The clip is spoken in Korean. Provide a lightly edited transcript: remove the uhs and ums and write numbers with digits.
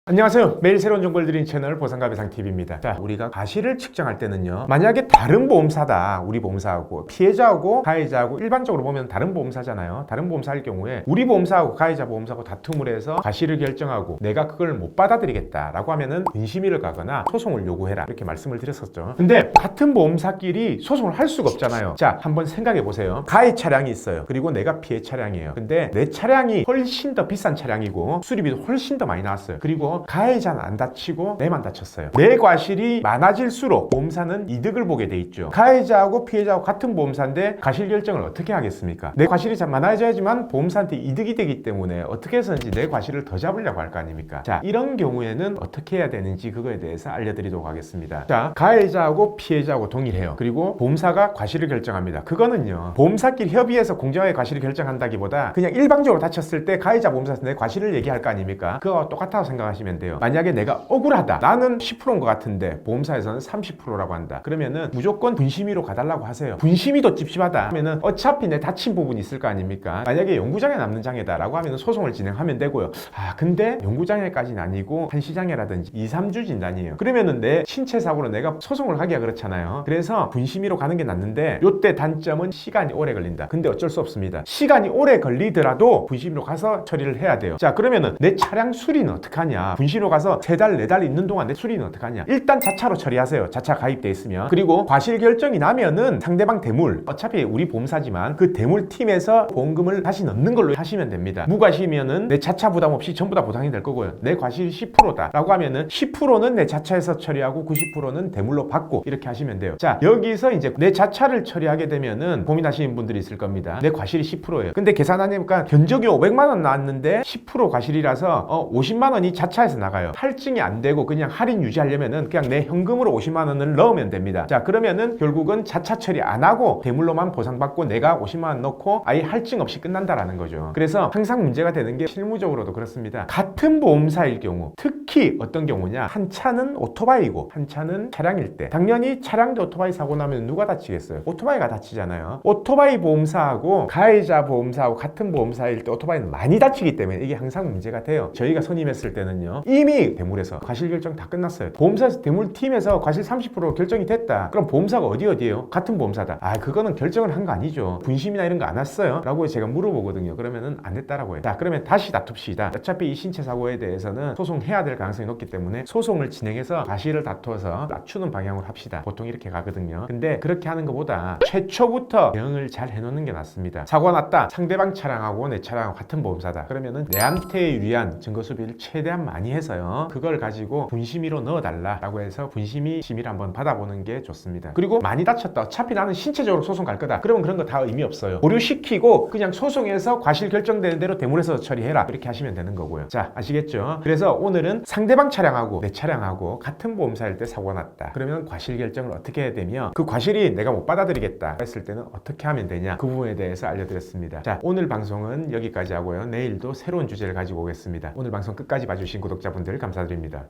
안녕하세요. 매일 새로운 정보를 드리는 채널 보상가 배상TV입니다. 자, 우리가 과실을 측정할 때는요, 만약에 다른 보험사다, 우리 보험사하고 피해자하고 가해자하고 일반적으로 보면 다른 보험사잖아요. 다른 보험사일 경우에 우리 보험사하고 가해자 보험사하고 다툼을 해서 과실을 결정하고 내가 그걸 못 받아들이겠다라고 하면은 분심위를 가거나 소송을 요구해라, 이렇게 말씀을 드렸었죠. 근데 같은 보험사끼리 소송을 할 수가 없잖아요. 자, 한번 생각해 보세요. 가해 차량이 있어요. 그리고 내가 피해 차량이에요. 근데 내 차량이 훨씬 더 비싼 차량이고 수리비도 훨씬 더 많이 나왔어요. 그리고 가해자는 안 다치고 내만 다쳤어요. 내 과실이 많아질수록 보험사는 이득을 보게 돼 있죠. 가해자하고 피해자하고 같은 보험사인데 과실 결정을 어떻게 하겠습니까? 내 과실이 많아져야지만 보험사한테 이득이 되기 때문에 어떻게 해서든지 내 과실을 더 잡으려고 할 거 아닙니까? 자, 이런 경우에는 어떻게 해야 되는지 그거에 대해서 알려드리도록 하겠습니다. 자, 가해자하고 피해자하고 동일해요. 그리고 보험사가 과실을 결정합니다. 그거는요, 보험사끼리 협의해서 공정하게 과실을 결정한다기보다 그냥 일방적으로 다쳤을 때 가해자 보험사에서 내 과실을 얘기할 거 아닙니까? 그거와 똑같다고 생각하시면 돼요. 만약에 내가 억울하다, 나는 10%인 것 같은데 보험사에서는 30%라고 한다, 그러면은 무조건 분심위로 가달라고 하세요. 분심위도 찝찝하다 하면은 어차피 내 다친 부분이 있을 거 아닙니까? 만약에 영구장애 남는 장애다 라고 하면 소송을 진행하면 되고요. 근데 영구장애까지는 아니고 한시장애라든지 2-3주 진단이에요. 그러면은 내 신체사고로 내가 소송을 하기가 그렇잖아요. 그래서 분심위로 가는 게 낫는데 요때 단점은 시간이 오래 걸린다. 근데 어쩔 수 없습니다. 시간이 오래 걸리더라도 분심위로 가서 처리를 해야 돼요. 자, 그러면은 내 차량 수리는 어떡하냐? 분심위로 가서 3달, 4달 있는 동안 내 수리는 어떡하냐? 일단 자차로 처리하세요. 자차 가입돼 있으면. 그리고 과실 결정이 나면은 상대방 대물, 어차피 우리 보험사지만 그 대물팀에서 보험금을 다시 넣는 걸로 하시면 됩니다. 무과시면은 내 자차 부담 없이 전부 다 보상이 될 거고요. 내 과실이 10%다 라고 하면은 10%는 내 자차에서 처리하고 90%는 대물로 받고, 이렇게 하시면 돼요. 자, 여기서 이제 내 자차를 처리하게 되면은 고민하시는 분들이 있을 겁니다. 내 과실이 10%예요. 근데 계산하니까 견적이 500만 원 나왔는데 10% 과실이라서 50만 원이 자차에서 나가요. 할증이 안 되고 그냥 할인 유지하려면은 그냥 내 현금으로 50만 원을 넣으면 됩니다. 자, 그러면은 결국은 자차 처리 안 하고 대물로만 보상받고 내가 50만 원 넣고 아예 할증 없이 끝난다라는 거죠. 그래서 항상 문제가 되는 게 실무적으로도 그렇습니다. 같은 보험사일 경우, 특히 어떤 경우냐, 한 차는 오토바이고 한 차는 차량일 때, 당연히 차량 대 오토바이 사고 나면 누가 다치겠어요? 오토바이가 다치잖아요. 오토바이 보험사하고 가해자 보험사하고 같은 보험사일 때 오토바이는 많이 다치기 때문에 이게 항상 문제가 돼요. 저희가 선임했을 때는요, 이미 대물에서 과실 결정 다 끝났어요. 보험사에서 대물팀에서 과실 30% 결정이 됐다. 그럼 보험사가 어디에요? 같은 보험사다. 그거는 결정을 한 거 아니죠. 분심이나 이런 거 안 왔어요? 라고 제가 물어보거든요. 그러면은 안 됐다라고 해요. 자, 그러면 다시 다툽시다. 어차피 이 신체 사고에 대해서는 소송해야 될 가능성이 높기 때문에 소송을 진행해서 과실을 다투어서 낮추는 방향으로 합시다. 보통 이렇게 가거든요. 근데 그렇게 하는 것보다 최초부터 대응을 잘 해놓는 게 낫습니다. 사고가 났다. 상대방 차량하고 내 차량하고 같은 보험사다. 그러면은 내한테 유리한 증거 수비를 최대한 많이 해서요, 그걸 가지고 분심위로 넣어달라라고 해서 분심위 심의를 한번 받아보는 게 좋습니다. 그리고 많이 다쳤다. 어차피 나는 신체적으로 소송 갈 거다. 그러면 그런 거 다 의미 없어요. 보류시키고 그냥 소송에서 과실 결정되는 대로 대물에서 처리해라, 이렇게 하시면 되는 거고요. 자, 아시겠죠? 그래서 오늘은 상대방 차량하고 내 차량하고 같은 보험사일 때 사고가 났다. 그러면 과실 결정을 어떻게 해야 되며, 그 과실이 내가 못 받아들이겠다 했을 때는 어떻게 하면 되냐, 그 부분에 대해서 알려드렸습니다. 자, 오늘 방송은 여기까지 하고요. 내일도 새로운 주제를 가지고 오겠습니다. 오늘 방송 끝까지 봐주신 구독자분들 감사드립니다.